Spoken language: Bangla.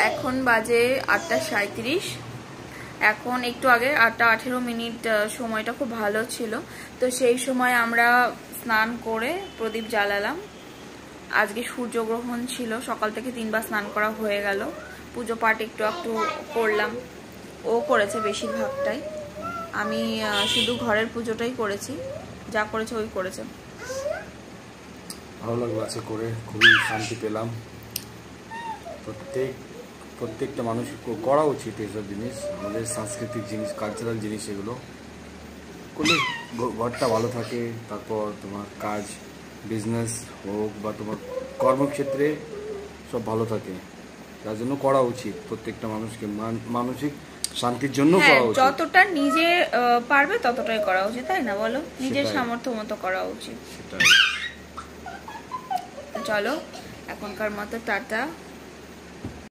এখন বাজে 8:37। এখন একটু আগে 8:18 সময়টা খুব ভালো ছিল, তো সেই সময় আমরা স্নান করে প্রদীপ জ্বালালাম। আজকে সূর্যগ্রহণ ছিল, সকাল থেকে 3বার স্নান করা হয়ে গেল। পুজো পাঠ একটু একটু করলাম, ও করেছে বেশিরভাগটাই, আমি শুধু ঘরের পুজোটাই করেছি, যা করেছে ওই করেছে। ভালো লাগলো আছে করে, খুবই শান্তি পেলাম। প্রত্যেকটা মানুষ করা উচিত এসব জিনিস, আমাদের সাংস্কৃতিক জিনিস, কালচারাল জিনিস, এগুলো করলে ঘরটা ভালো থাকে। তারপর তোমার কাজ, বিজনেস হোক বা তোমার কর্মক্ষেত্রে সব ভালো থাকে, তার জন্য করা উচিত প্রত্যেকটা মানুষকে, মানসিক শান্তির জন্য করা উচিত। যতটা নিজে পারবে ততটাই করা উচিত, তাই না বলো? নিজের সামর্থ্য মতো করা উচিত। সেটাই। চলো এখনকার মতো টাটা।